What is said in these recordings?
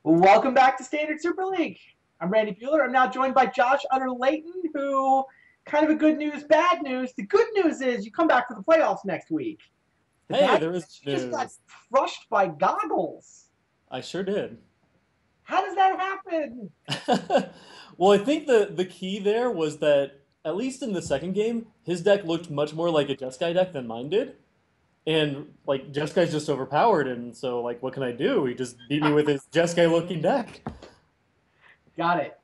Welcome back to Standard Super League. I'm Randy Bueller. I'm now joined by Josh Utter-Layton, who kind of a good news, bad news. The good news is you come back for the playoffs next week. The Hey, bad there news is is you just got news. crushed by Goggles. I sure did. How does that happen? Well, I think the key there was that at least in the second game, his deck looked much more like a Jeskai deck than mine did. And like Jeskai's just overpowered, and so like what can I do? He just beat me with his Jeskai looking deck. Got it.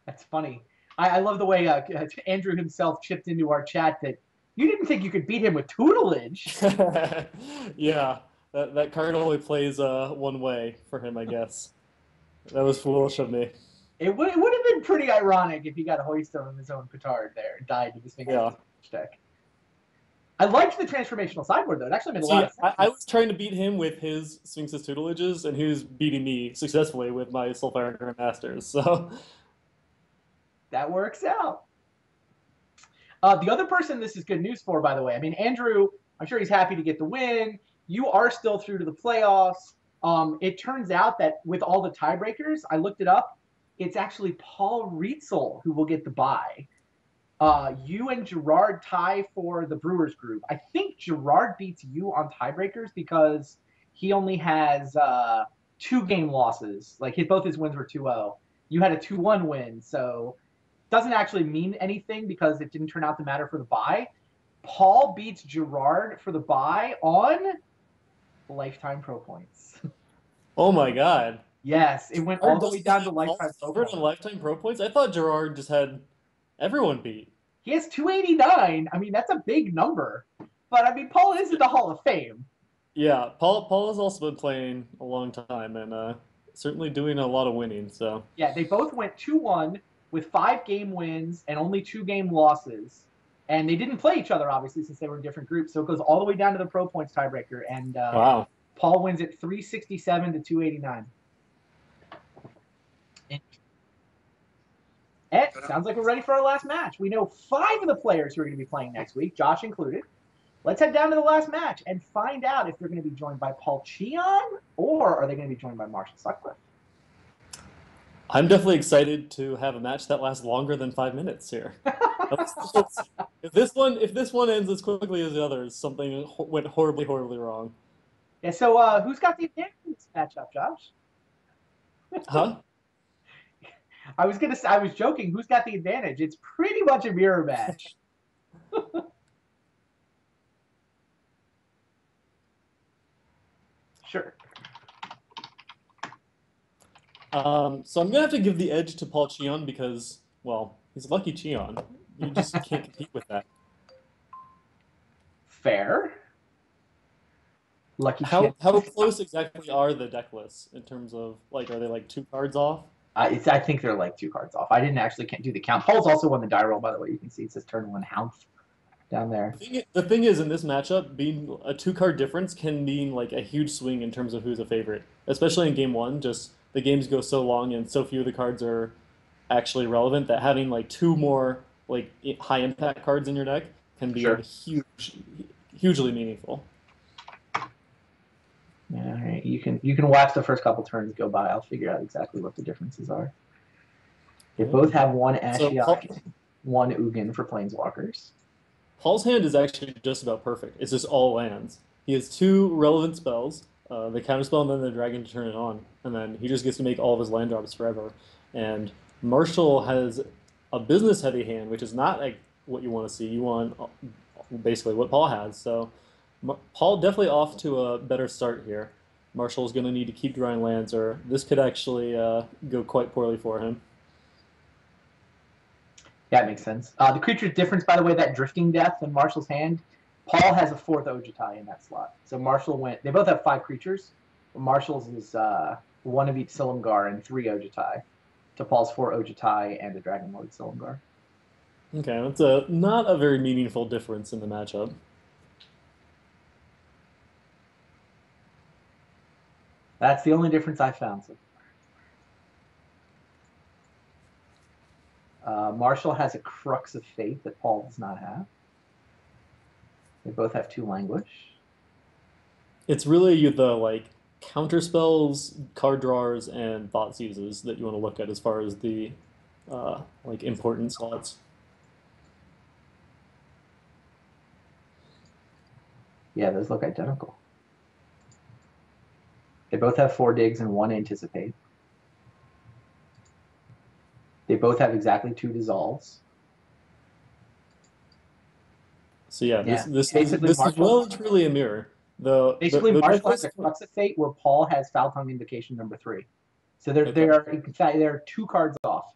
That's funny. I love the way Andrew himself chipped into our chat that you didn't think you could beat him with tutelage. Yeah, that card only plays one way for him, I guess. That was foolish of me. It would have been pretty ironic if he got hoisted on his own petard there and died to the Sphinx's Yeah. deck. I liked the transformational sideboard though. It actually made a lot See, of sense. I was trying to beat him with his Sphinx's tutelages, and he was beating me successfully with my Soulfire and Grandmasters. So, That works out. The other person this is good news for, by the way, I mean, Andrew, I'm sure he's happy to get the win. You are still through to the playoffs. It turns out that with all the tiebreakers, I looked it up. It's actually Paul Rietzel who will get the bye. You and Gerard tie for the Brewers group. I think Gerard beats you on tiebreakers because he only has two game losses. Like both his wins were 2-0. You had a 2-1 win, so doesn't actually mean anything because it didn't turn out to matter for the bye. Paul beats Gerard for the bye on lifetime pro points. oh my God. Yes, it went all Gerard the way doesn't down to have Paul lifetime pro covered on points. Lifetime Pro Points? I thought Gerard just had everyone beat. He has 289. I mean, that's a big number. But I mean, Paul is in the Hall of Fame. Yeah, Paul has also been playing a long time and certainly doing a lot of winning. So, Yeah, they both went 2-1 with 5 game wins and only 2 game losses. And they didn't play each other, obviously, since they were in different groups. So it goes all the way down to the pro points tiebreaker. And wow. Paul wins at 367 to 289. It sounds like we're ready for our last match. We know 5 of the players who are going to be playing next week, Josh included. Let's head down to the last match and find out if they're going to be joined by Paul Cheon or are they going to be joined by Marshall Sutcliffe. I'm definitely excited to have a match that lasts longer than 5 minutes here. If this one ends as quickly as the others, something went horribly wrong. Yeah, so who's got the advantage in this matchup, Josh? Huh? I was joking. Who's got the advantage? It's pretty much a mirror match. Sure. So I'm gonna have to give the edge to Paul Cheon because, well, he's lucky Cheon. You just can't compete with that. Fair. Lucky Cheon. How close exactly are the deck lists in terms of like are they like 2 cards off? I think they're like 2 cards off. I didn't actually can't do the count. Paul's also won the die roll, by the way. You can see it says turn 1 Hounth down there. The thing is, in this matchup, being a 2 card difference can mean like a huge swing in terms of who's a favorite, especially in game one. Just the games go so long and so few of the cards are actually relevant that having like two more like high impact cards in your deck can be a Sure. hugely meaningful. All right. You can watch the first couple turns go by. I'll figure out exactly what the differences are. They both have one So Ashiok, one Ugin for planeswalkers. Paul's hand is actually just about perfect. It's just all lands. He has 2 relevant spells, the counterspell and then the dragon to turn it on, and then he just gets to make all of his land drops forever. And Marshall has a business heavy hand, which is not like what you want to see. You want basically what Paul has. So Paul definitely off to a better start here. Marshall's going to need to keep drawing lands, or this could actually go quite poorly for him. Yeah, it makes sense. The creature's difference, by the way, that drifting death in Marshall's hand. Paul has a 4th Ojutai in that slot. So Marshall went. They both have 5 creatures. Marshall's is 1 of each Silumgar and 3 Ojutai. To Paul's 4 Ojutai and a Dragon Lord Silumgar. Okay, that's not a very meaningful difference in the matchup. That's the only difference I found. So Marshall has a Crux of Fate that Paul does not have. They both have 2 language. It's really the like counter spells, card drawers, and thought seizes that you want to look at as far as the like important slots. Yeah, those look identical. They both have 4 digs and 1 anticipate. They both have exactly 2 dissolves. So yeah, Yeah, basically this is Marshall. well and truly a mirror. Basically, The Marshall has difference. a Crux of Fate where Paul has Foul Tongue Invocation #3. So they're Okay. they are in fact they're 2 cards off.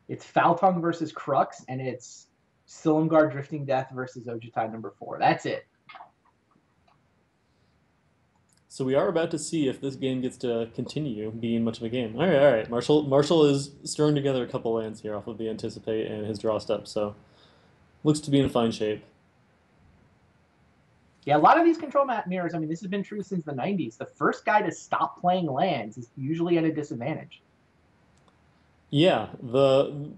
It's Foul Tongue versus Crux, and it's Silumgar Drifting Death versus Ojutai #4. That's it. So we are about to see if this game gets to continue being much of a game. All right. Marshall is throwing together a couple lands here off of the anticipate and his draw step, so looks to be in fine shape. Yeah, a lot of these control map mirrors, I mean, this has been true since the 90s. The first guy to stop playing lands is usually at a disadvantage. Yeah, the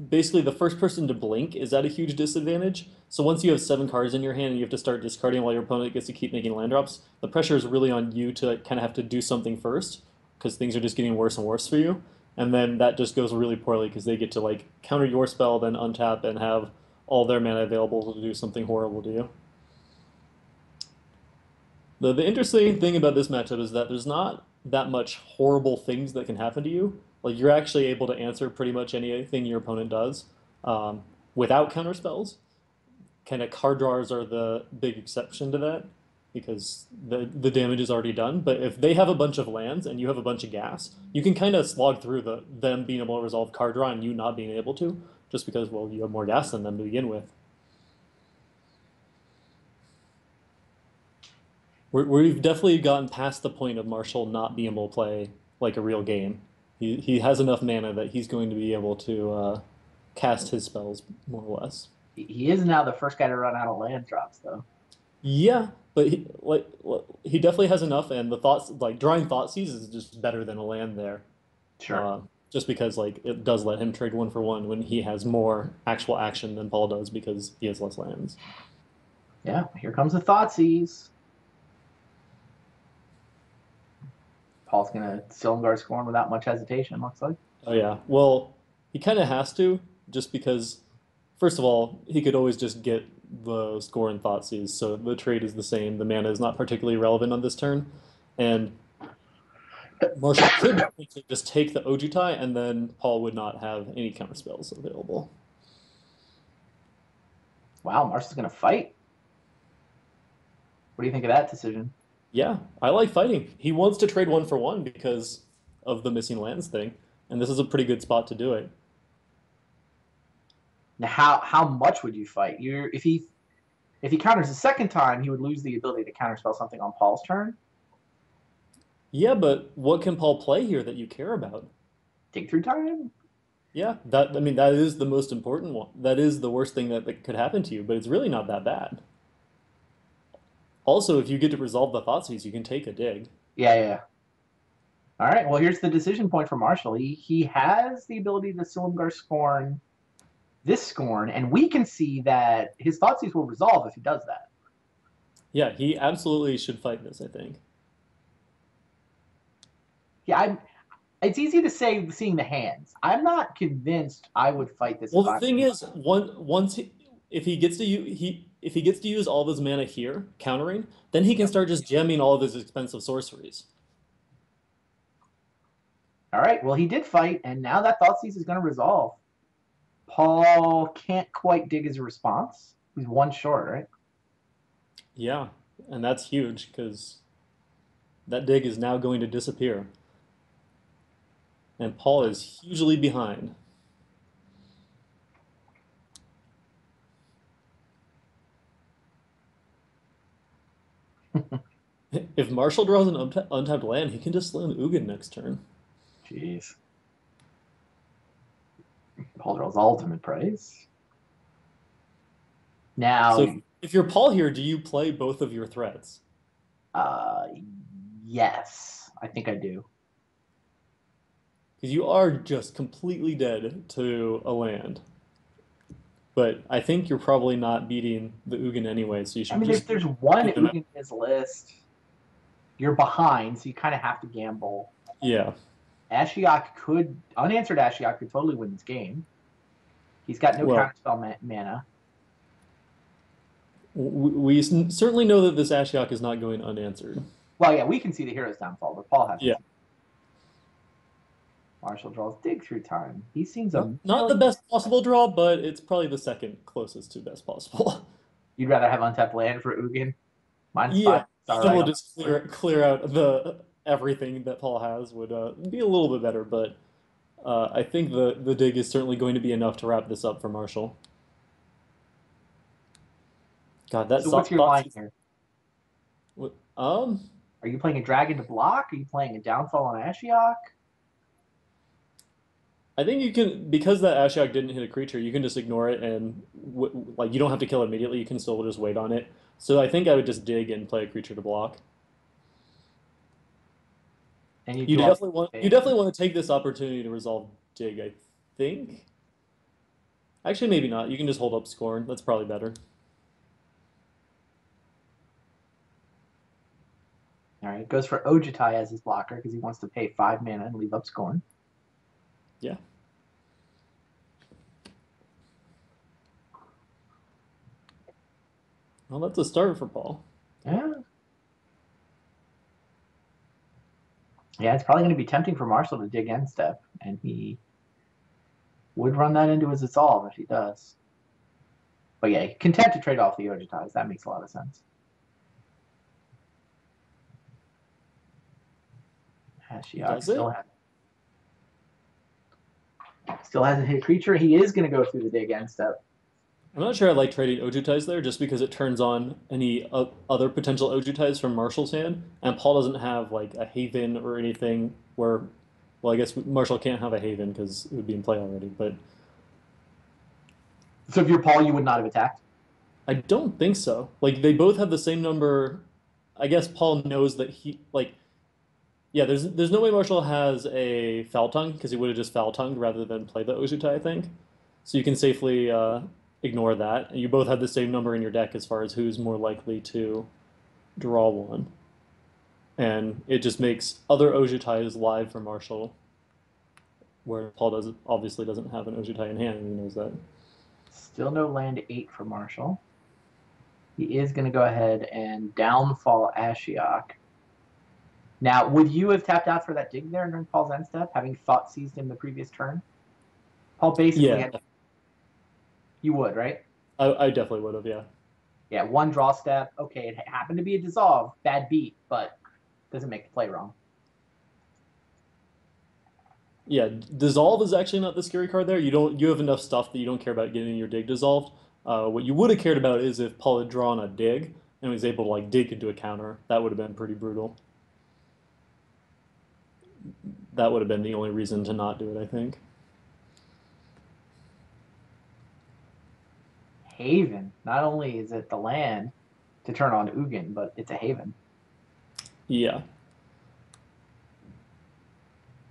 basically the first person to blink is at a huge disadvantage. So once you have 7 cards in your hand and you have to start discarding while your opponent gets to keep making land drops, the pressure is really on you to kind of have to do something first because things are just getting worse and worse for you. And then that just goes really poorly because they get to like counter your spell, then untap and have all their mana available to do something horrible to you. The interesting thing about this matchup is that there's not that much horrible things that can happen to you. Like you're actually able to answer pretty much anything your opponent does um, without counter spells. Kind of card drawers are the big exception to that because the damage is already done. But if they have a bunch of lands and you have a bunch of gas, you can kind of slog through them being able to resolve card draw and you not being able to, just because well you have more gas than them to begin with. We've definitely gotten past the point of Marshall not being able to play like a real game. He has enough mana that he's going to be able to cast his spells more or less. He is now the first guy to run out of land drops, though. Yeah, but he definitely has enough, and the thoughts like drawing Thoughtseize is just better than a land there. Sure. Just because like it does let him trade 1 for 1 when he has more actual action than Paul does because he has less lands. Yeah, here comes the Thoughtseize. Paul's going to Silumgar Scorn without much hesitation, looks like. Oh yeah. Well, he kind of has to, just because, first of all, he could always just get the score in Thoughtseize, so the trade is the same. The mana is not particularly relevant on this turn, and Marshall could potentially just take the Ojutai, and then Paul would not have any counter spells available. Wow, Marshall's going to fight. What do you think of that decision? Yeah, I like fighting. He wants to trade 1 for 1 because of the missing lands thing, and this is a pretty good spot to do it. Now, how much would you fight? If he counters a second time, he would lose the ability to counterspell something on Paul's turn. Yeah, but what can Paul play here that you care about? Dig through time. Yeah, that I mean that is the most important one. That is the worst thing that could happen to you, but it's really not that bad. Also, if you get to resolve the Thoughtseize, you can take a dig. Yeah, yeah. All right. Well, here's the decision point for Marshall. He has the ability to Silumgar Scorn this Scorn, and we can see that his Thoughtseize will resolve if he does that. Yeah, he absolutely should fight this, I think. Yeah, it's easy to say seeing the hands. I'm not convinced I would fight this Well, if the I thing is, if he gets to if he gets to use all of his mana here, countering, then he can start just jamming all of his expensive sorceries. All right. Well, he did fight, and now that Thoughtseize is going to resolve. Paul can't quite dig his response. He's 1 short, right? Yeah, and that's huge because that dig is now going to disappear, and Paul is hugely behind. If Marshall draws an untapped land, he can just slam Ugin next turn. Jeez. Paul draws ultimate praise. Now, So if you're Paul here, do you play both of your threats? uh, yes, I think I do. Because you are just completely dead to a land. But I think you're probably not beating the Ugin anyway, so you I should mean, just there's one keep them Ugin out. in his list. You're behind, so you kind of have to gamble. Yeah. Unanswered Ashiok could totally win this game. He's got no Well, counterspell mana. we certainly know that this Ashiok is not going unanswered. Well, yeah, we can see the hero's downfall, but Paul hasn't Yeah. seen. Marshall draws dig through time. He seems a Not the million. best possible draw, but it's probably the second closest to best possible. You'd rather have untapped land for Ugin? -5. Yeah. All Then right. we'll just clear out the everything that Paul has would be a little bit better, but I think the dig is certainly going to be enough to wrap this up for Marshall. God, that So what's your line thought. here? Um, Are you playing a dragon to block? Are you playing a downfall on Ashiok? I think you can, because that Ashiok didn't hit a creature, you can just ignore it and like you don't have to kill it immediately. You can still just wait on it. So I think I would just dig and play a creature to block. And you You draw definitely want to take this opportunity to resolve dig, I think. Actually, maybe not. You can just hold up Scorn. That's probably better. All right. Goes for Ojutai as his blocker because he wants to pay 5 mana and leave up Scorn. Yeah. Well, that's a start for Paul. Yeah. Yeah, it's probably going to be tempting for Marshall to dig end step, and he would run that into his Dissolve if he does. But yeah, content to trade off the Ojutais. That makes a lot of sense. Ashiok Does it? Still hasn't hit a creature. He is going to go through the dig end step. I'm not sure I like trading Ojutais there just because it turns on any other potential Ojutais from Marshall's hand, and Paul doesn't have like a Haven or anything where, well, I guess Marshall can't have a Haven because it would be in play already, but So if you're Paul, you would not have attacked? I don't think so. Like they both have the same number. I guess Paul knows that yeah, there's no way Marshall has a foul tongue because he would have just foul tongued rather than play the Ojutai, I think. So you can safely ignore that. And you both have the same number in your deck as far as who's more likely to draw one. And it just makes other Ojutais live for Marshall, where Paul obviously doesn't have an Ojutai in hand, and he knows that. Still no land 8 for Marshall. He is going to go ahead and downfall Ashiok. Now, would you have tapped out for that dig there during Paul's end step, having thought seized him the previous turn? Paul basically Yeah, had. You would, right? I definitely would have, yeah. Yeah, one draw step. Okay, it happened to be a dissolve. Bad beat, but doesn't make the play wrong. Yeah, dissolve is actually not the scary card there. You have enough stuff that you don't care about getting your dig dissolved. What you would have cared about is if Paul had drawn a dig and was able to like dig into a counter. That would have been pretty brutal. That would have been the only reason to not do it, I think. Haven. Not only is it the land to turn on Ugin, but it's a haven. Yeah.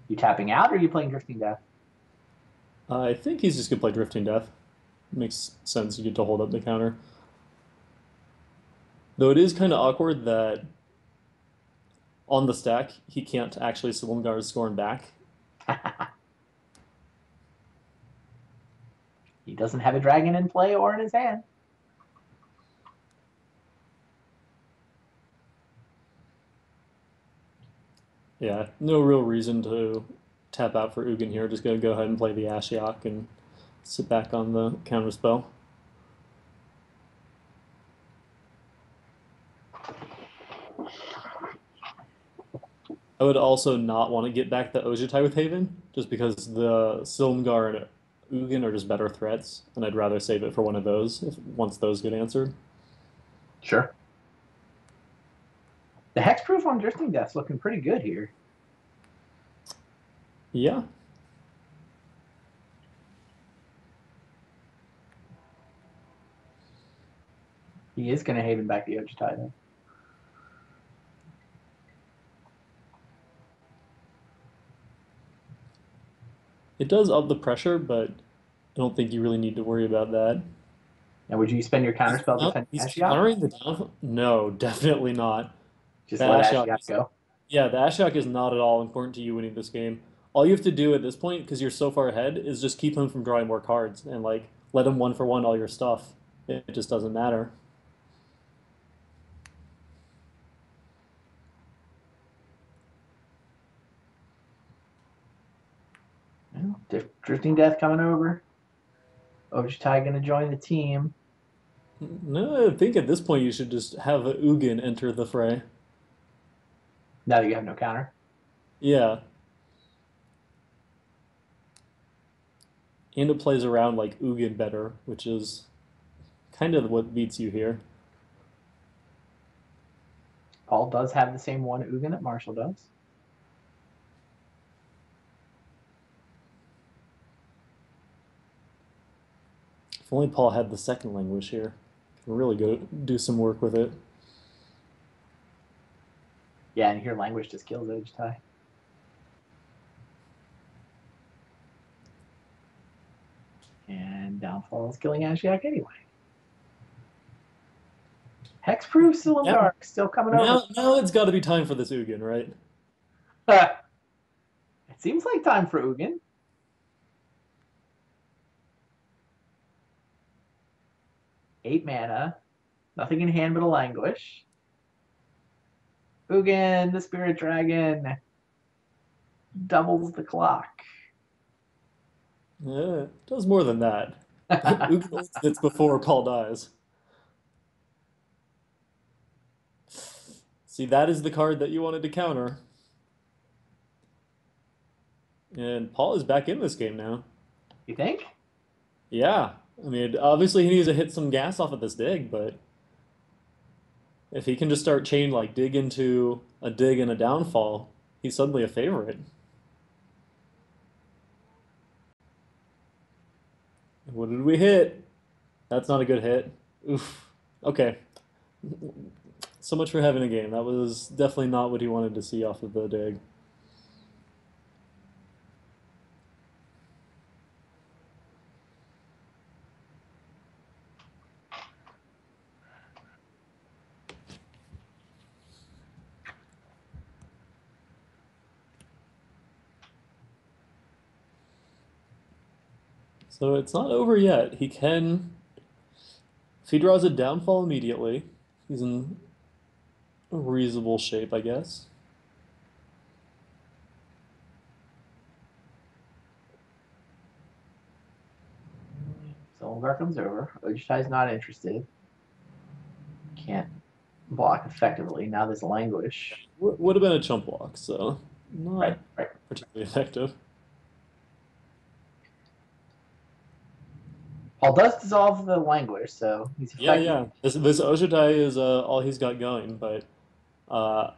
You tapping out or are you playing Drifting Death? I think he's just gonna play Drifting Death. Makes sense. You get to hold up the counter. Though it is kind of awkward that on the stack he can't actually Silumgar's Scorn back. He doesn't have a dragon in play or in his hand. Yeah, no real reason to tap out for Ugin here. Just gonna go ahead and play the Ashiok and sit back on the counter spell. I would also not want to get back the Ojutai with Haven, just because the Silumgar and Ugin are just better threats, and I'd rather save it for one of those once those get answered. Sure. The hexproof on Drifting Death's looking pretty good here. Yeah. He is going to Haven back the Ojutai though. It does up the pressure, but I don't think you really need to worry about that. Now, would you spend your counterspell defending He's Ashiok? countering the down. No, definitely not. Just The let Ashiok Ashiok is, go. yeah, the Ashiok is not at all important to you winning this game. All you have to do at this point, because you're so far ahead, is just keep him from drawing more cards and like let him one for one all your stuff. It just doesn't matter. Well, Drifting Death coming over. Ojutai gonna join the team. No, I think at this point you should just have a Ugin enter the fray. Now that you have no counter. Yeah, and it plays around like Ugin better, which is kind of what beats you here. Paul does have the same one Ugin that Marshall does. If only Paul had the second language here. Can really go do some work with it. Yeah, and here language just kills Ojutai. And Downfall is killing Ashiok anyway. Hexproof Now, Silumgar still coming over. now it's got to be time for this Ugin, right? It seems like time for Ugin. Eight mana. Nothing in hand but a languish. Ugin, the Spirit Dragon, doubles the clock. Yeah, it does more than that. Ugin ultimates before Paul dies. See, that is the card that you wanted to counter. And Paul is back in this game now. You think? Yeah. I mean, obviously he needs to hit some gas off of this dig, but if he can just start chain like dig into a dig and a downfall, he's suddenly a favorite. What did we hit? That's not a good hit. Oof. Okay. So much for having a game. That was definitely not what he wanted to see off of the dig. So it's not over yet. He can, if he draws a downfall immediately, he's in a reasonable shape, I guess. Silumgar comes over. Ojutai's not interested. Can't block effectively. Now there's languish. Would have been a chump block, so not Right, right. particularly effective. Paul does dissolve the languish, so he's Yeah, effective. yeah. This Ojutai is all he's got going, but uh,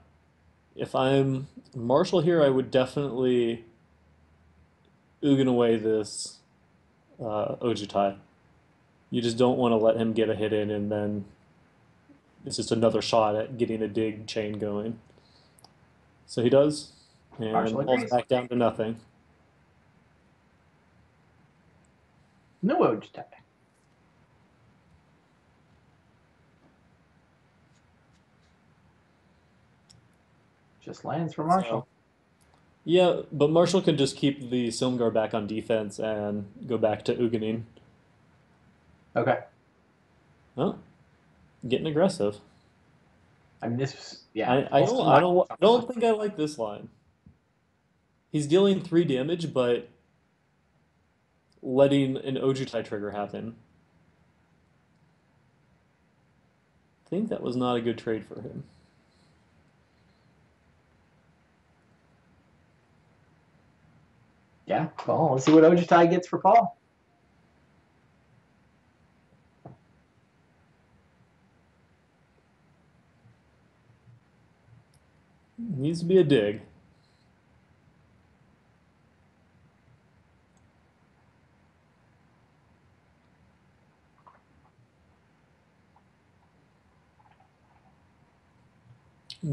if I'm Marshall here, I would definitely Ugin away this Ojutai. You just don't want to let him get a hit in, and then it's just another shot at getting a dig chain going. So he does, Marshall and falls agrees. back down to nothing. No Ojutai. Just lands for Marshall. So, yeah, but Marshall could just keep the Silmgar back on defense and go back to Uganin. Okay. Oh, getting aggressive. I mean, this was, yeah. I don't think I like this line. He's dealing 3 damage, but letting an Ojutai trigger happen. I think that was not a good trade for him. Yeah. Well, let's see what Ojutai gets for Paul. Needs to be a dig.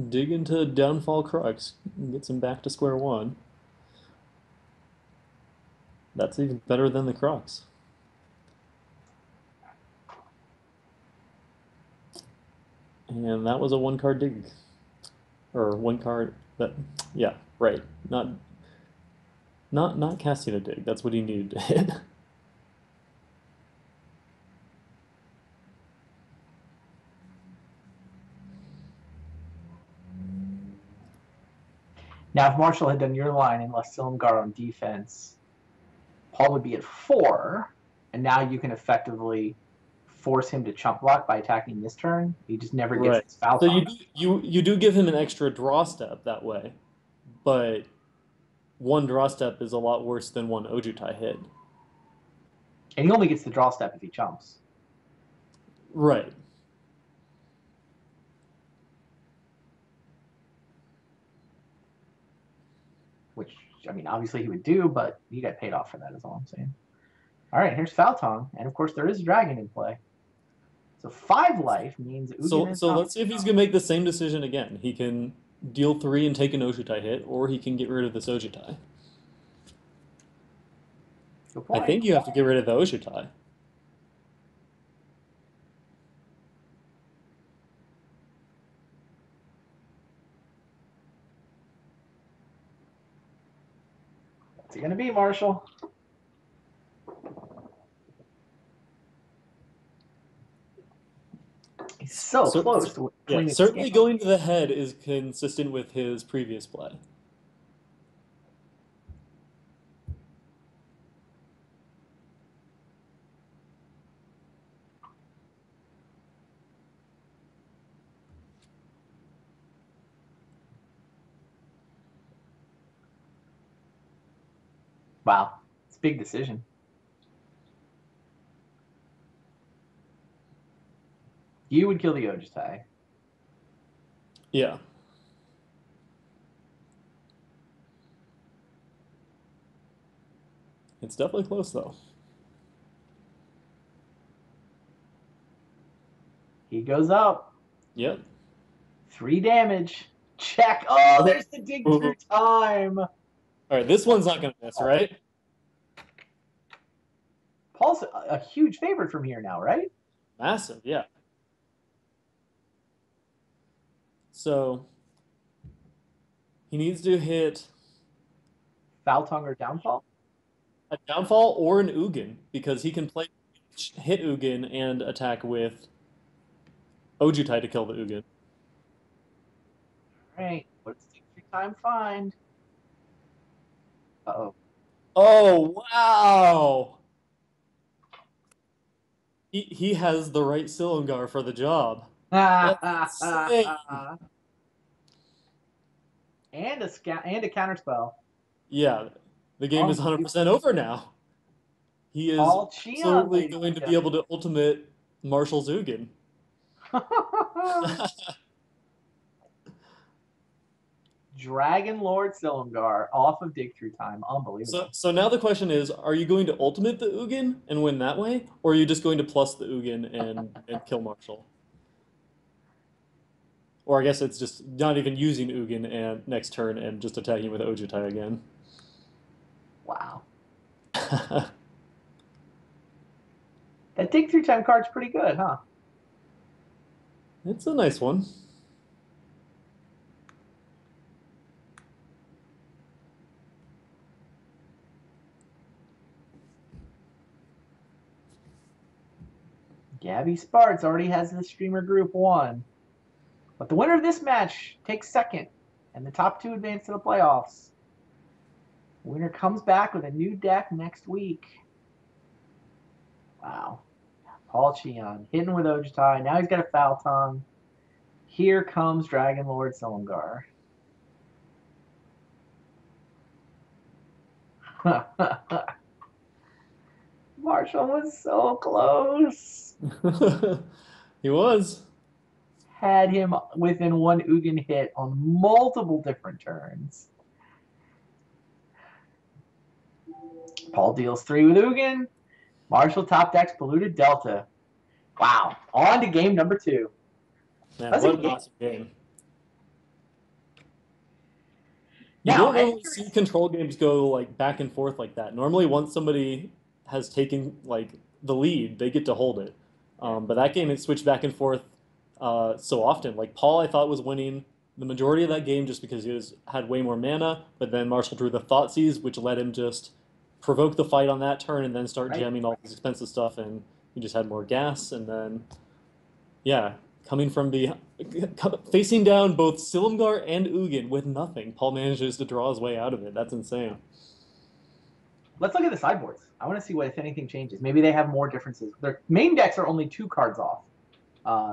Dig into Downfall Crux. Gets him back to square one. That's even better than the Crux. And that was a 1 card dig. or one card. That yeah, right. Not casting a dig. That's what he needed to hit. Now, if Marshall had done your line and left Silumgar on defense, Paul would be at 4, and now you can effectively force him to chump block by attacking this turn. He just never gets Right. his foul So taunt. you do give him an extra draw step that way, but one draw step is a lot worse than one Ojutai hit. And he only gets the draw step if he chumps. Right. Which, I mean, obviously he would do, but he got paid off for that, is all I'm saying. All right, here's foul tongue, and of course there is a dragon in play. So 5 life means Ugin is So not. let's see if he's gonna make the same decision again. He can deal 3 and take an Ojutai hit, or he can get rid of this Ojutai. Good I point. think you have to get rid of the Ojutai. What's it going to be, Marshall? He's so close to Yeah, cleaning this game. certainly going to the head is consistent with his previous play. Wow, it's a big decision. You would kill the Ojutai. Yeah. It's definitely close though. He goes up. Yep. 3 damage. Check. Oh, Oh, there's the dig through all time. right, this one's not gonna miss, right? Paul's a huge favorite from here now, right? Massive, yeah. So he needs to hit Foul tongue or downfall? a downfall or an Ugin because he can play hit Ugin and attack with Ojutai to kill the Ugin. All right. What's dig through time find? Uh-oh. Oh wow! He has the right Silumgar for the job. That's insane. And a counterspell. Yeah, the game is Unbelievable. 100% over now. He is Paul Cheon, absolutely ladies going and to be able to ultimate Marshall Ugin. gentlemen. Dragon Lord Silumgar off of Dig Through Time. Unbelievable. So now the question is, are you going to ultimate the Ugin and win that way, or are you just going to plus the Ugin and kill Marshall? Or I guess it's just not even using Ugin and next turn and just attacking with Ojutai again. Wow. That Dig Through Time card's pretty good, huh? It's a nice one. Gabby Sparts already has the streamer group 1. But the winner of this match takes second, and the top 2 advance to the playoffs. Winner comes back with a new deck next week. Wow. Paul Cheon hitting with Ojutai. Now he's got a foul tongue. Here comes Dragon Lord Silumgar. Marshall was so close. He was. Had him within 1 Ugin hit on multiple different turns. Paul deals 3 with Ugin. Marshall top decks Polluted Delta. Wow. On to game number 2. Man, That's what a an game. awesome game. You Now, don't normally see control games go like back and forth like that. Normally, once somebody has taken like the lead, they get to hold it. But that game it switched back and forth so often. Like Paul, I thought was winning the majority of that game just because had way more mana, but then Marshall drew the Thoughtseize, which let him just provoke the fight on that turn and then start Right. jamming all this expensive stuff, and he just had more gas, and then yeah, coming from facing down both Silumgar and Ugin with nothing, Paul manages to draw his way out of it. That's insane. Let's look at the sideboards. I want to see what, if anything, changes. Maybe they have more differences. Their main decks are only 2 cards off.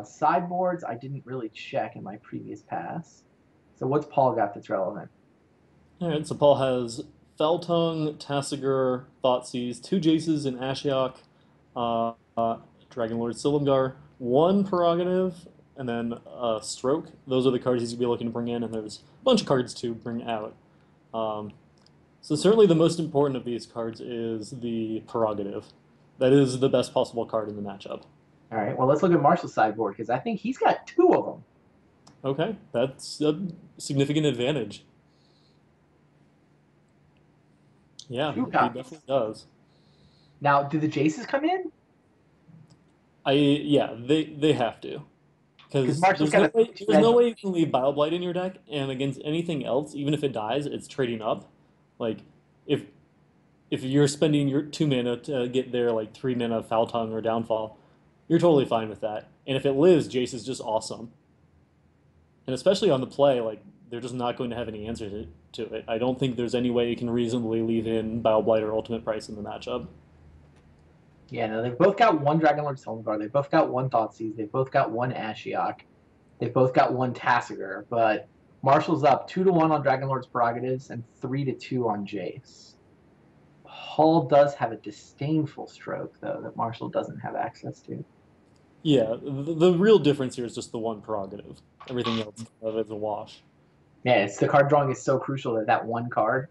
Sideboards, I didn't really check in my previous pass. So what's Paul got that's relevant? All right, so Paul has Feltongue, Tasigur, Thoughtseize, 2 Jaces in Ashiok, uh, uh, Dragonlord Silumgar, 1 Prerogative, and then Stroke. Those are the cards he's going to be looking to bring in, and there's a bunch of cards to bring out. Um, so certainly the most important of these cards is the Prerogative. That is the best possible card in the matchup. All right, well, let's look at Marshall's sideboard because I think he's got 2 of them. Okay, that's a significant advantage. Yeah, 2 he copies. definitely does. Now, do the Jaces come in? Yeah, they have to. Because Because Marshall's got a there's red. no way you can leave Bile Blight in your deck, and against anything else, even if it dies, it's trading up. Like, if if you're spending your 2 mana to get their like 3 mana Foul Tongue or Downfall, you're totally fine with that. And if it lives, Jace is just awesome. And especially on the play, like they're just not going to have any answer to it. I don't think there's any way you can reasonably leave in Bile Blight or Ultimate Price in the matchup. Yeah, no, they've both got 1 Dragonlord Silumgar. They've both got 1 Thoughtseize. They've both got 1 Ashiok. They've both got 1 Tasigur. But Marshall's up 2-1 on Dragonlord's Prerogatives and 3-2 on Jace. Paul does have a disdainful stroke, though, that Marshall doesn't have access to. Yeah, the real difference here is just the 1 Prerogative. Everything else is a wash. Yeah, it's the card drawing is so crucial that that 1 card,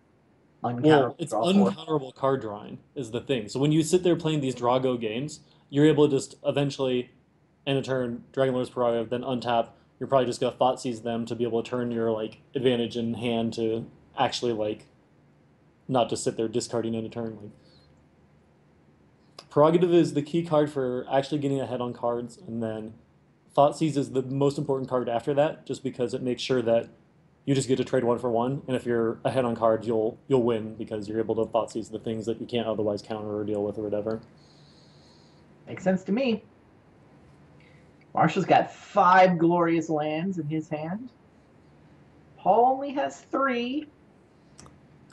Well, uncounterable it's draw 4. uncounterable card drawing is the thing. So when you sit there playing these Drago games, you're able to just eventually end a turn, Dragonlord's Prerogative, then untap. You're probably just gonna Thoughtseize them to be able to turn your like advantage in hand to actually like not just sit there discarding in a turn. Like Prerogative is the key card for actually getting ahead on cards, and then Thoughtseize is the most important card after that, just because it makes sure that you just get to trade 1 for 1, and if you're ahead on cards, you'll win because you're able to Thoughtseize the things that you can't otherwise counter or deal with or whatever. Makes sense to me. Marshall's got 5 glorious lands in his hand. Paul only has 3.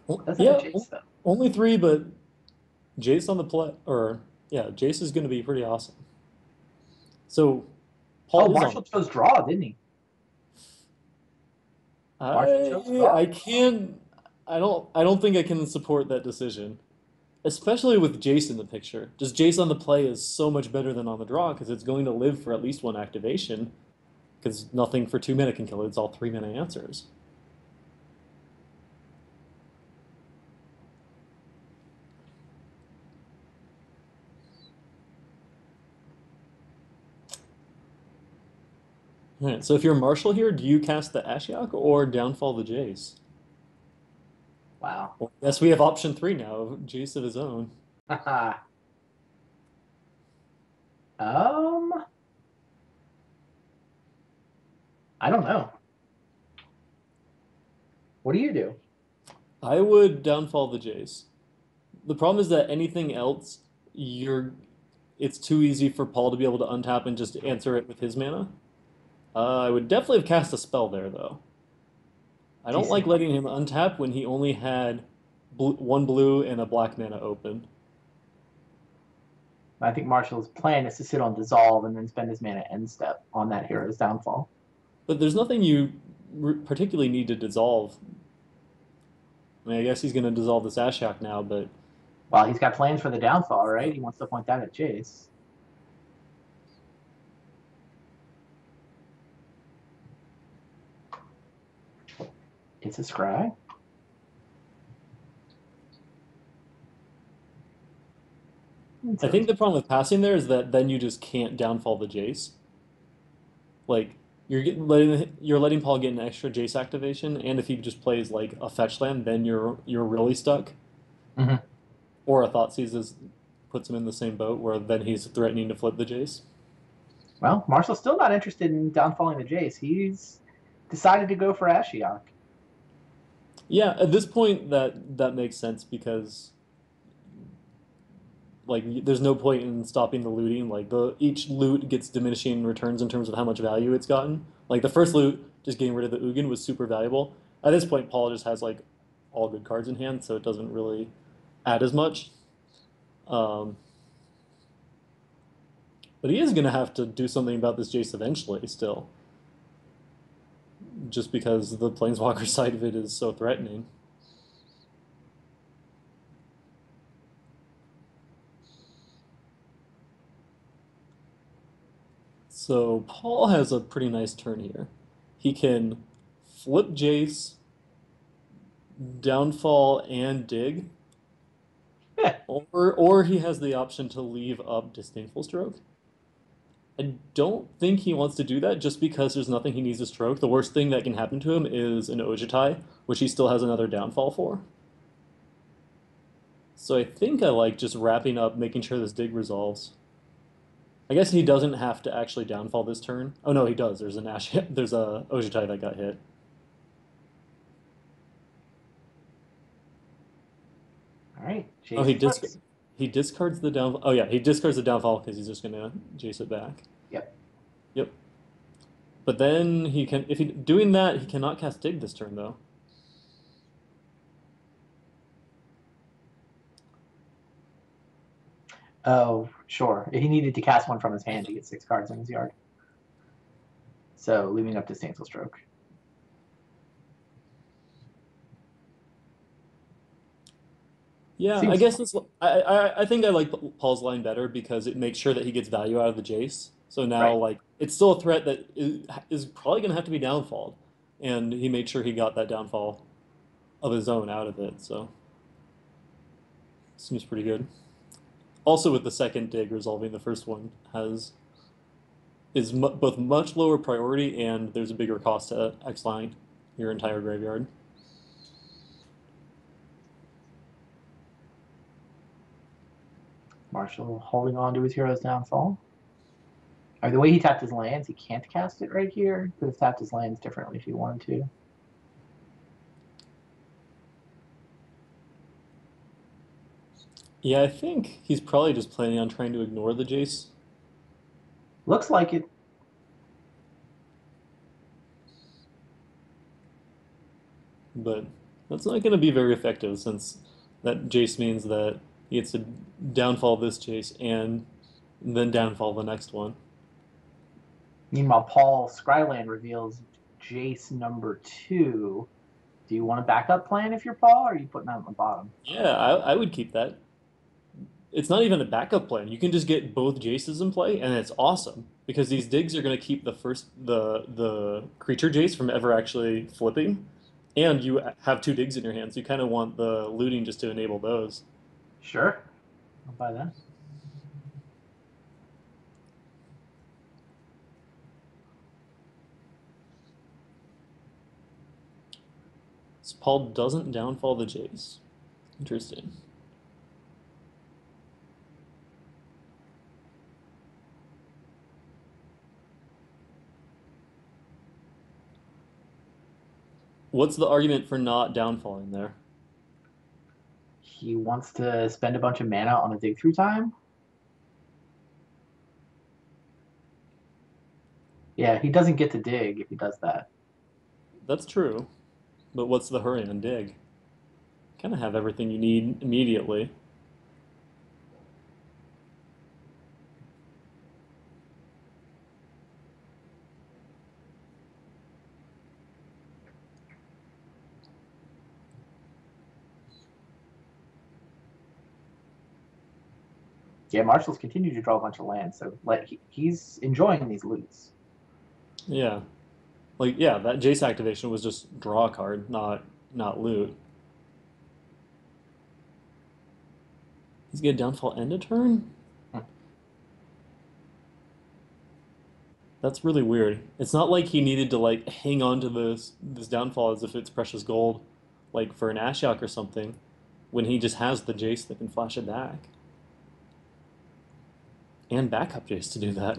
Doesn't have Yeah, Jace, though. only 3, but Jace on the play, or yeah, Jace is going to be pretty awesome. So Paul is Marshall chose draw, didn't he? Marshall chose draw. I can't. I don't think I can support that decision, especially with Jace in the picture. Just Jace on the play is so much better than on the draw because it's going to live for at least 1 activation. Because nothing for 2 mana can kill it. It's all 3 mana answers. All right, so if you're Marshall here, do you cast the Ashiok or Downfall the Jace? Wow. Well, yes, we have option 3 now, Jace of his own. I don't know. What do you do? I would Downfall the Jace. The problem is that anything else, it's too easy for Paul to be able to untap and just answer it with his mana. I would definitely have cast a spell there, though. I don't like letting him untap when he only had 1 blue and a black mana open. I think Marshall's plan is to sit on Dissolve and then spend his mana end step on that hero's downfall. But there's nothing you particularly need to dissolve. I mean, I guess he's going to dissolve this Ashiok now, but... Well, he's got plans for the downfall, right? He wants to point that at Jace. It's a scry. I think the problem with passing there is that then you just can't downfall the Jace. Like you're letting Paul get an extra Jace activation, and if he just plays like a fetch land, then you're really stuck. Mm-hmm. Or a Thoughtseize puts him in the same boat, where then he's threatening to flip the Jace. Well, Marshall's still not interested in downfalling the Jace. decided to go for Ashiok. Yeah, at this point that makes sense because like there's no point in stopping the looting. Like the each loot gets diminishing returns in terms of how much value it's gotten. Like the first loot, just getting rid of the Ugin was super valuable. At this point, Paul just has like all good cards in hand, so it doesn't really add as much. Um, but he is gonna have to do something about this Jace eventually, still, just because the Planeswalker side of it is so threatening. So Paul has a pretty nice turn here. He can flip Jace, downfall, and dig, or he has the option to leave up Disdainful Stroke. I don't think he wants to do that just because there's nothing he needs to stroke. The worst thing that can happen to him is an Ojitai, which he still has another downfall for. So I think I like just wrapping up, making sure this dig resolves. I guess he doesn't have to actually downfall this turn. Oh no, he does. There's an Ash there's a Ojitai that got hit. All right, Oh, Jace flips. he discards the downfall. Oh yeah, he discards the downfall because he's just gonna Jace it back. Yep. Yep. But then he can, if he doing that, he cannot cast dig this turn though. Oh, sure. He needed to cast one from his hand to get 6 cards in his yard. So leaving up to Disdainful Stroke. Yeah, I Seems guess that's I think I like Paul's line better because it makes sure that he gets value out of the Jace. So now right. like it's still a threat that is probably gonna have to be downfalled, and he made sure he got that downfall of his own out of it. So seems pretty good. Also, with the second dig resolving the first one has is both much lower priority and there's a bigger cost to X-line your entire graveyard. Marshall holding on to his hero's downfall. I mean, the way he tapped his lands, he can't cast it right here. He could have tapped his lands differently if he wanted to. Yeah, I think he's probably just planning on trying to ignore the Jace. Looks like it. But that's not going to be very effective since that Jace means that he gets to downfall this Jace and then downfall the next one. Meanwhile, Paul Skryland reveals Jace number 2. Do you want a backup plan if you're Paul, or are you putting that on the bottom? Yeah, I would keep that. It's not even a backup plan. You can just get both Jaces in play, and it's awesome because these digs are going to keep the creature Jace from ever actually flipping, and you have 2 digs in your hand, so you kind of want the looting just to enable those. Sure. I'll buy that. So Paul doesn't downfall the Jace. Interesting. What's the argument for not downfalling there? He wants to spend a bunch of mana on a dig through time. Yeah, he doesn't get to dig if he does that. That's true, but what's the hurry on dig? Kind of have everything you need immediately. Yeah, Marshall's continued to draw a bunch of lands, so he's enjoying these loots. Yeah, like yeah, that Jace activation was just draw a card, not loot. He's gonna downfall end a turn. That's really weird. It's not like he needed to like hang on to this downfall as if it's precious gold, like for an Ashiok or something, when he just has the Jace that can flash it back. And backup Jace to do that.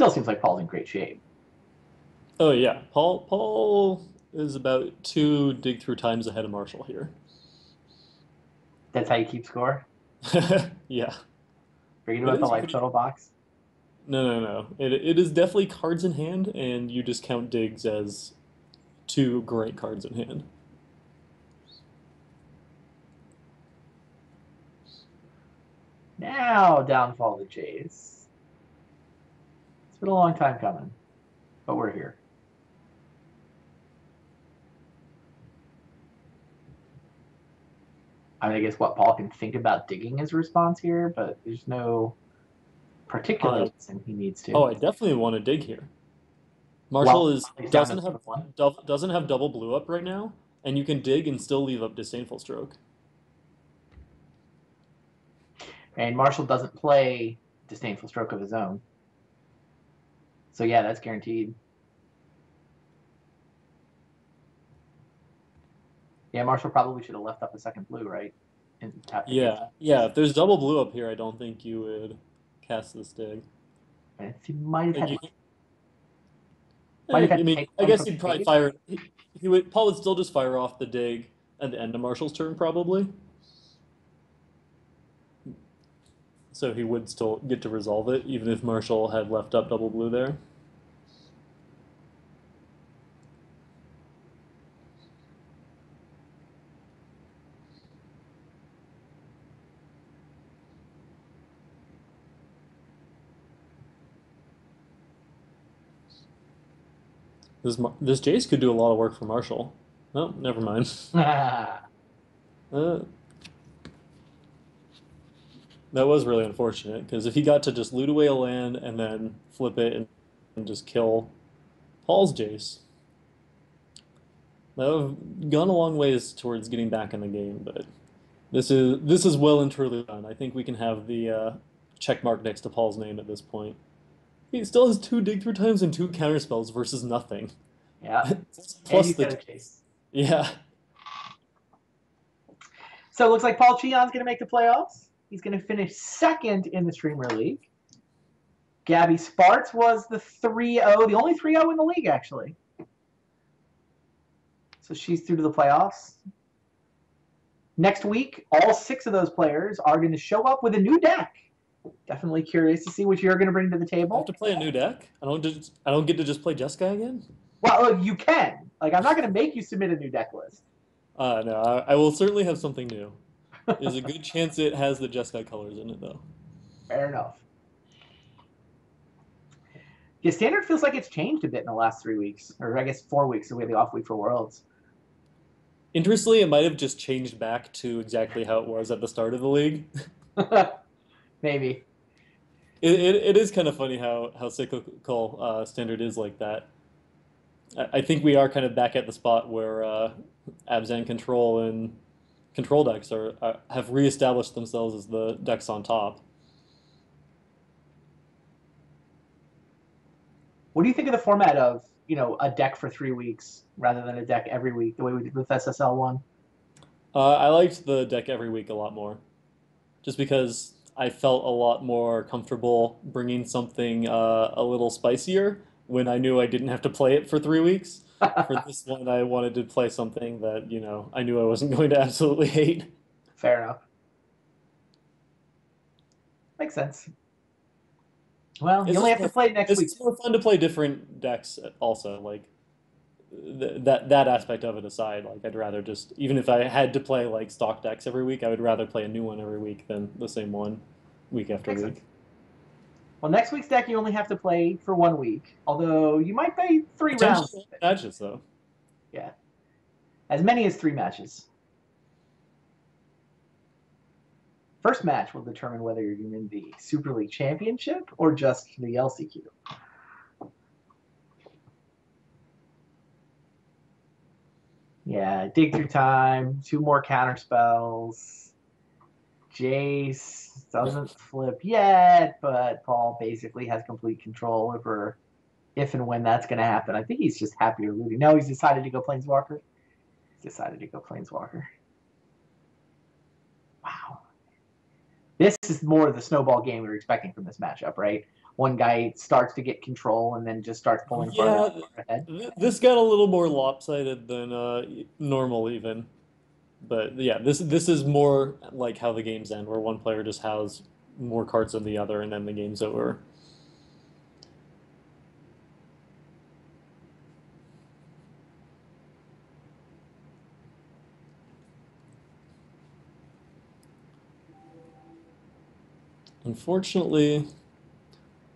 still seems like Paul's in great shape. Oh yeah, Paul is about 2 dig through times ahead of Marshall here. That's how you keep score. Yeah, Forget but about the it's life pretty. total box. No. It is definitely cards in hand, and you just count digs as 2 great cards in hand. Now, downfall of the Jays. It's been a long time coming, but we're here. I mean, I guess what Paul can think about digging his response here, but there's no particular Uh, reason he needs to. oh, I definitely want to dig here. Marshall Well, is at least down to doesn't have 1. doesn't have double blue up right now, and you can dig and still leave up disdainful stroke. And Marshall doesn't play disdainful stroke of his own. So yeah, that's guaranteed. Yeah, Marshall probably should have left up a second blue, right? And tapped the case. Yeah. If there's double blue up here, I don't think you would cast this dig. And he might have Like had you, might have I had to mean, take I one guess from he'd the probably case. fire. He would Paul would still just fire off the dig at the end of Marshall's turn, probably. So he would still get to resolve it, even if Marshall had left up double blue there. This Jace could do a lot of work for Marshall. Oh, never mind. Uh, that was really unfortunate because if he got to just loot away a land and then flip it and just kill Paul's Jace, that would have gone a long ways towards getting back in the game. But this is well and truly done. I think we can have the check mark next to Paul's name at this point. He still has 2 dig through times and 2 counterspells versus nothing. Yeah. And Plus he's got the a chase. yeah. So it looks like Paul Cheon's going to make the playoffs. He's going to finish second in the Streamer League. Gabby Sparts was the 3-0, the only 3-0 in the league, actually. So she's through to the playoffs. Next week, all 6 of those players are going to show up with a new deck. Definitely curious to see what you're going to bring to the I have table. to play a new deck. I don't get to just play Jessica again. Well, you can. Like, I'm not going to make you submit a new deck list. No, I will certainly have something new. There's a good chance it has the Jeskai colors in it, though. Fair enough. Yeah, Standard feels like it's changed a bit in the last 3 weeks, or I guess 4 weeks, so we had the off week for Worlds. Interestingly, it might have just changed back to exactly how it was at the start of the league. Maybe. It is kind of funny how cyclical Standard is like that. I think we are kind of back at the spot where Abzan Control and Control decks have reestablished themselves as the decks on top. What do you think of the format of, a deck for 3 weeks rather than a deck every week, the way we did with SSL 1? I liked the deck every week a lot more, just because I felt a lot more comfortable bringing something a little spicier when I knew I didn't have to play it for 3 weeks. For this one, I wanted to play something that, I knew I wasn't going to absolutely hate. Fair enough. Makes sense. Well, you It's only just have to more, play it next it's week. just more fun to play different decks also. Like that aspect of it aside, like I'd rather just even if I had to play like stock decks every week, I would rather play a new one every week than the same one week after Makes sense. week. Well, next week's deck you only have to play for 1 week, although you might play 3 rounds. Potentially matches though. Yeah. As many as 3 matches. First match will determine whether you're doing the Super League Championship or just the LCQ. Yeah, dig through time, 2 more counter spells. Jace doesn't flip yet, but Paul basically has complete control over if and when that's going to happen. I think he's just happier looting. No, he's decided to go Planeswalker. He's decided to go Planeswalker. Wow. This is more of the snowball game we were expecting from this matchup, right? one guy starts to get control and then just starts pulling farther and Yeah, farther ahead. this got a little more lopsided than normal even. But yeah, this is more like how the games end, where one player just has more cards than the other, and then the game's over. Unfortunately,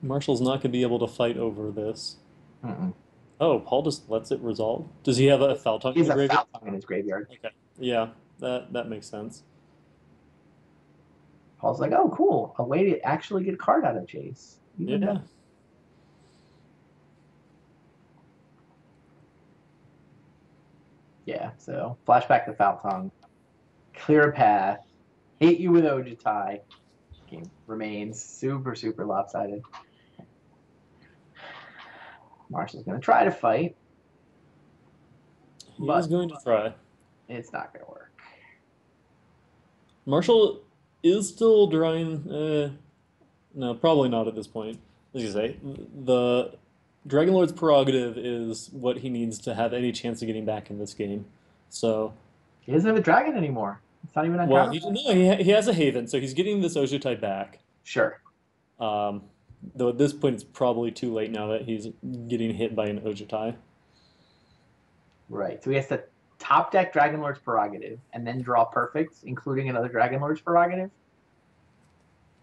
Marshall's not going to be able to fight over this. Mm-mm. Oh, Paul just lets it resolve. Does he have a foul tongue He in has the a graveyard? foul tongue in his graveyard. Okay. Yeah, that makes sense. Paul's like, oh, cool. A way to actually get a card out of Jace. Even better. Yeah. Yeah, so flashback to foul tongue. Clear a path. Hit you with Ojutai. Game remains super, super lopsided. Marshall's going to try to fight, He is but going to try. it's not going to work. Marshall is still drawing. No, probably not at this point. As you say, the Dragon Lord's prerogative is what he needs to have any chance of getting back in this game. So, He doesn't have a dragon anymore. It's not even on well, counter. he has a Haven, so he's getting this Ojutai back. Sure. Um, though at this point, it's probably too late now that he's getting hit by an Ojutai. Right. So he has to top deck Dragon Lord's prerogative and then draw perfect, including another Dragon Lord's prerogative.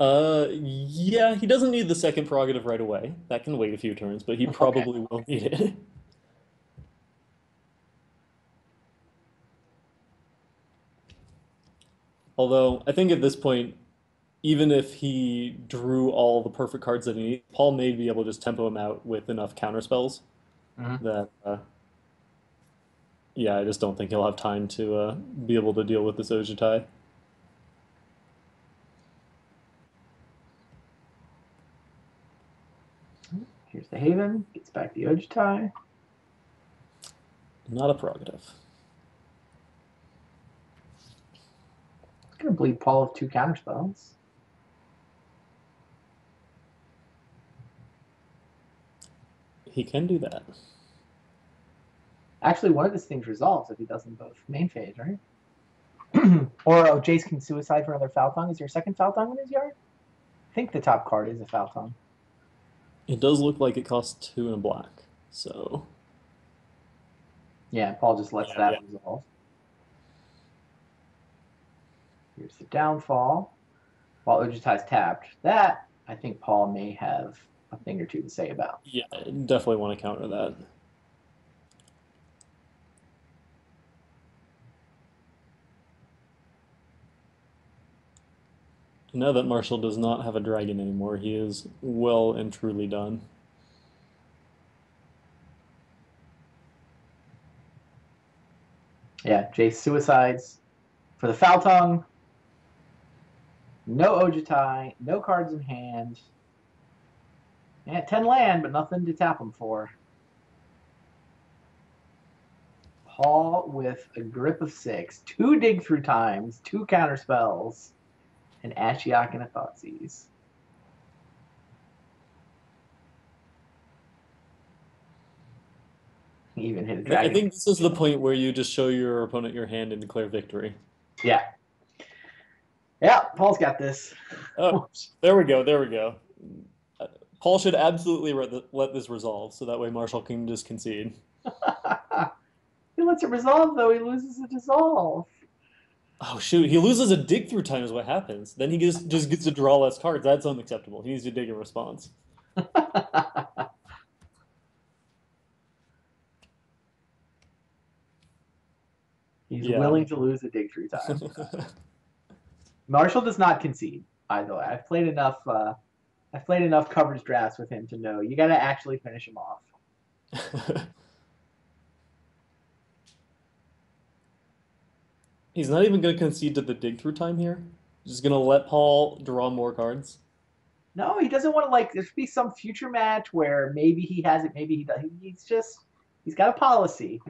Yeah, he doesn't need the second prerogative right away. That can wait a few turns, but he Okay. probably will need it. Although, I think at this point, even if he drew all the perfect cards that he needs, Paul may be able to just tempo him out with enough counterspells Mm-hmm. that, yeah, I just don't think he'll have time to be able to deal with this Ojutai. Here's the Haven. Gets back the Ojutai. Not a prerogative. It's going to bleed Paul of 2 counterspells. He can do that. Actually, one of his things resolves if he does them both main phase, right? Or Jace can suicide for another foul tongue. Is there a second foul tongue in his yard? I think the top card is a foul tongue. It does look like it costs 2 and a black, so Yeah, Paul just lets yeah, that yeah. resolve. Here's the downfall. While Ojutai's tapped. That, I think Paul may have a thing or two to say about. Yeah, definitely want to counter that. Now that Marshall does not have a dragon anymore, he is well and truly done. Yeah, Jace suicides for the foul tongue. No Ojutai, no cards in hand. Yeah, 10 land, but nothing to tap him for. Paul with a grip of 6, 2 dig through times, 2 counter spells, and Ashiok and a Thoughtseize. He even hit a I dragon. think this is the point where you just show your opponent your hand and declare victory. Yeah. Yeah, Paul's got this. Oh, there we go. There we go. Paul should absolutely let this resolve, so that way Marshall can just concede. He lets it resolve, though. He loses a dissolve. Oh shoot, he loses a dig through time is what happens. Then he just gets to draw less cards. That's unacceptable. He needs to dig in response. He's Yeah. willing to lose a dig through time. Marshall does not concede. Either way, I've played enough. I've played enough coverage drafts with him to know you got to actually finish him off. He's not even going to concede to the dig through time here. He's just going to let Paul draw more cards. No, he doesn't want to like. There should be some future match where maybe he has it, maybe he does. He's got a policy.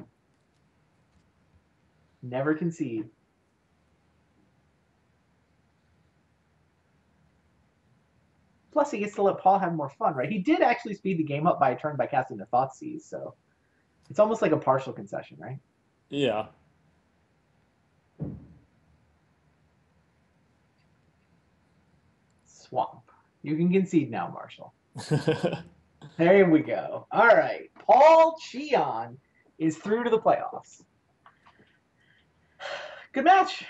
Never concede. Plus, he gets to let Paul have more fun, right? He did actually speed the game up by a turn by casting the Thoughtseize, so it's almost like a partial concession, right? Yeah. Swamp. You can concede now, Marshall. There we go. All right. Paul Cheon is through to the playoffs. Good match.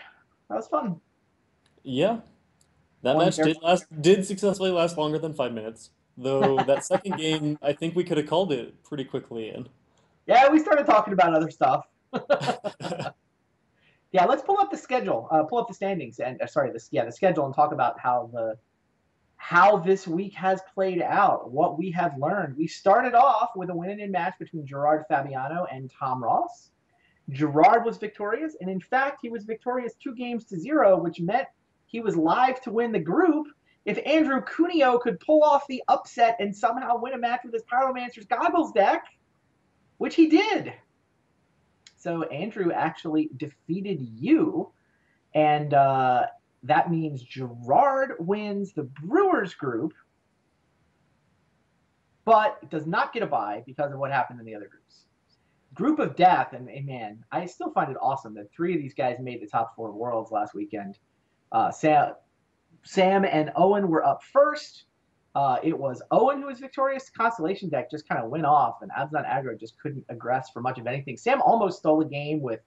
That was fun. Yeah. That One match very did successfully last longer than 5 minutes. Though that second game, I think we could have called it pretty quickly in. Yeah, we started talking about other stuff. Yeah, let's pull up the schedule. Pull up the standings and sorry, the schedule and talk about how this week has played out, what we have learned. We started off with a win-in match between Gerard Fabiano and Tom Ross. Gerard was victorious, and in fact, he was victorious 2-0, which meant he was live to win the group. If Andrew Cuneo could pull off the upset and somehow win a match with his Pyromancer's Goggles deck, which he did. So Andrew actually defeated you, and that means Gerard wins the Brewers group, but does not get a bye because of what happened in the other groups. Group of Death, and man, I still find it awesome that 3 of these guys made the top 4 worlds last weekend. Sam and Owen were up first. It was Owen who was victorious. Constellation deck just kind of went off, and Abzan Aggro just couldn't aggress for much of anything. Sam almost stole a game with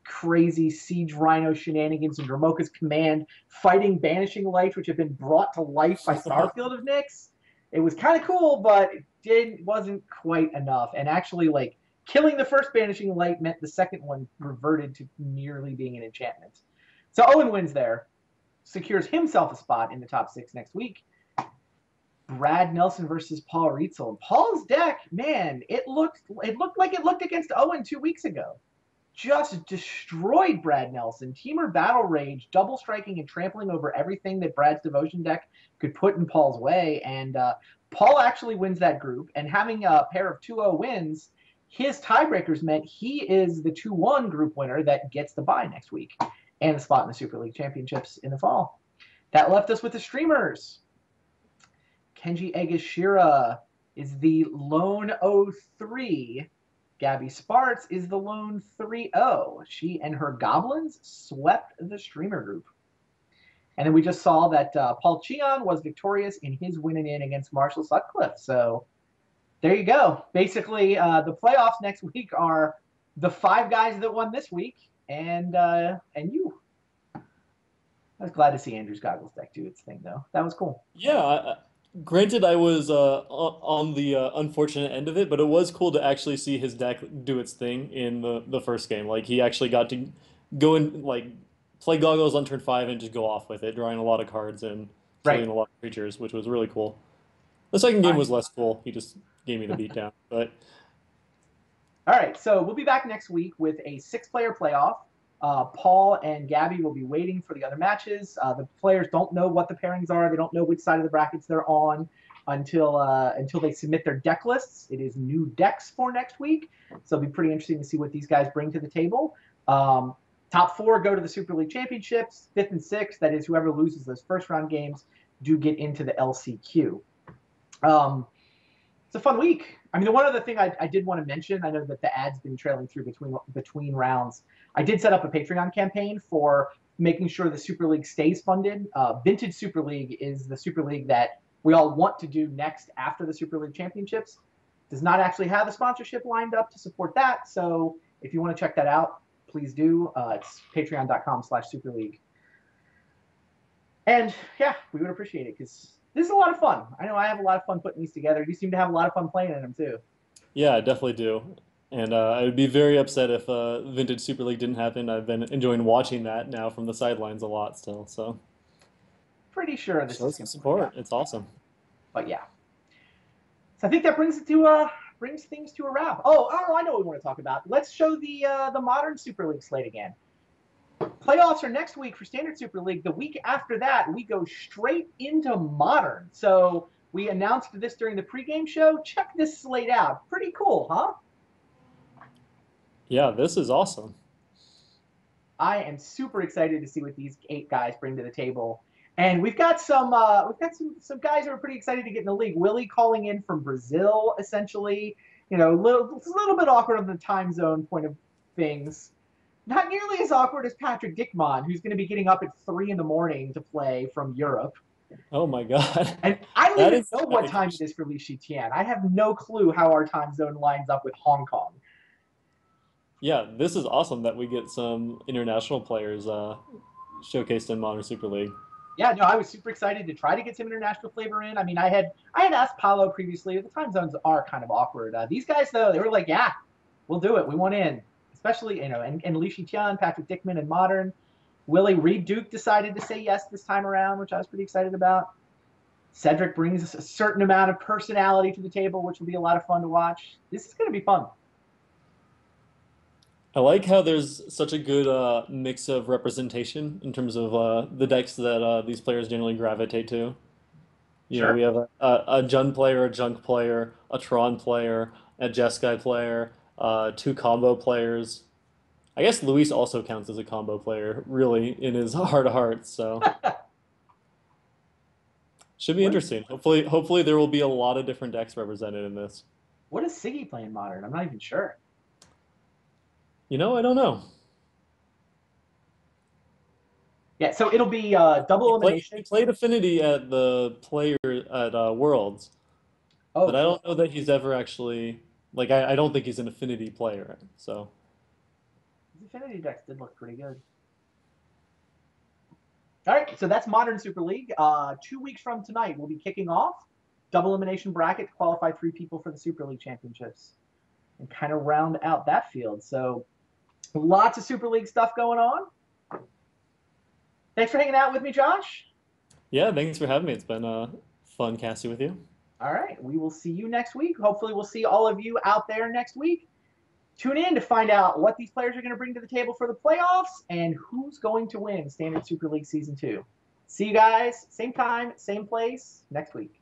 crazy Siege Rhino shenanigans and Dromoka's Command, fighting Banishing Lights, which have been brought to life by Starfield of Nyx. It was kind of cool, but it wasn't quite enough. And actually, like, killing the first Banishing Light meant the second one reverted to merely being an enchantment. So Owen wins there, secures himself a spot in the top 6 next week. Brad Nelson versus Paul Rietzel. Paul's deck, man, it looked like it looked against Owen 2 weeks ago. Just destroyed Brad Nelson. Teamer Battle Rage, double striking and trampling over everything that Brad's Devotion deck could put in Paul's way. And Paul actually wins that group. And having a pair of 2-0 wins, his tiebreakers meant he is the 2-1 group winner that gets the bye next week and the spot in the Super League Championships in the fall. That left us with the streamers. Kenji Egashira is the lone 03. Gabby Sparts is the lone 3-0. She and her goblins swept the streamer group. And then we just saw that Paul Cheon was victorious in his win-in against Marshall Sutcliffe. So there you go. Basically, the playoffs next week are the 5 guys that won this week and you. I was glad to see Andrew's Goggles deck do its thing, though. That was cool. Yeah, granted, I was on the unfortunate end of it, but it was cool to actually see his deck do its thing in the first game. Like he actually got to go and like play Goggles on turn 5 and just go off with it, drawing a lot of cards and killing Right. a lot of creatures, which was really cool. The second game was less cool. He just gave me the beatdown. But All right, so we'll be back next week with a 6-player playoff. Paul and Gabby will be waiting for the other matches. The players don't know what the pairings are. They don't know which side of the brackets they're on until they submit their deck lists. It is new decks for next week, so it'll be pretty interesting to see what these guys bring to the table. Top 4 go to the Super League Championships. 5th and 6th, that is whoever loses those first round games, do get into the LCQ. It's a fun week. I mean, the one other thing I did want to mention, I know that the ad's been trailing through between rounds. I did set up a Patreon campaign for making sure the Super League stays funded. Vintage Super League is the Super League that we all want to do next after the Super League Championships. Does not actually have a sponsorship lined up to support that. So if you want to check that out, please do. It's patreon.com/superleague. And yeah, we would appreciate it because this is a lot of fun. I know I have a lot of fun putting these together. You seem to have a lot of fun playing in them too. yeah, I definitely do. And I would be very upset if Vintage Super League didn't happen. I've been enjoying watching that now from the sidelines a lot still. So Pretty sure this show is some going to work support. out. It's awesome. But yeah. So I think that brings things to a wrap. Oh, I know what we want to talk about. Let's show the modern Super League slate again. Playoffs are next week for Standard Super League. The week after that, we go straight into Modern. So we announced this during the pregame show. Check this slate out. Pretty cool, huh? Yeah, this is awesome. I am super excited to see what these 8 guys bring to the table. And we've got some guys who are pretty excited to get in the league. Willie calling in from Brazil, essentially. You know, it's a little bit awkward on the time zone point of things. Not nearly as awkward as Patrick Dickman, who's going to be getting up at 3 in the morning to play from Europe. Oh my God. And I don't That even is know what time it dedication. is for Li Shiqian. I have no clue how our time zone lines up with Hong Kong. Yeah, this is awesome that we get some international players showcased in Modern Super League. Yeah, no, I was super excited to try to get some international flavor in. I mean, I had asked Paulo previously. The time zones are kind of awkward. These guys though, they were like, yeah, we'll do it. We want in, especially and Li Shiqian, Patrick Dickman, and Modern. Willie Reed Duke decided to say yes this time around, which I was pretty excited about. Cedric brings a certain amount of personality to the table, which will be a lot of fun to watch. This is going to be fun. I like how there's such a good mix of representation in terms of the decks that these players generally gravitate to. You know, we Sure. have a Jun player, a Junk player, a Tron player, a Jeskai player, two combo players. I guess Luis also counts as a combo player, really, in his heart of hearts. So should be What is interesting. Hopefully there will be a lot of different decks represented in this. what is Siggy playing Modern? I'm not even sure. You know, I don't know. Yeah, so it'll be double He elimination. played Affinity at the player at Worlds, Oh, but I cool. don't know that he's ever actually like I don't think he's an Affinity player. So His Affinity decks did look pretty good. All right, so that's Modern Super League. 2 weeks from tonight, we'll be kicking off double elimination bracket to qualify 3 people for the Super League championships and kind of round out that field. So lots of Super League stuff going on. Thanks for hanging out with me, Josh. yeah, thanks for having me. It's been fun casting with you. All right, we will see you next week. Hopefully, we'll see all of you out there next week. Tune in to find out what these players are going to bring to the table for the playoffs and who's going to win Standard Super League Season 2. See you guys, same time, same place, next week.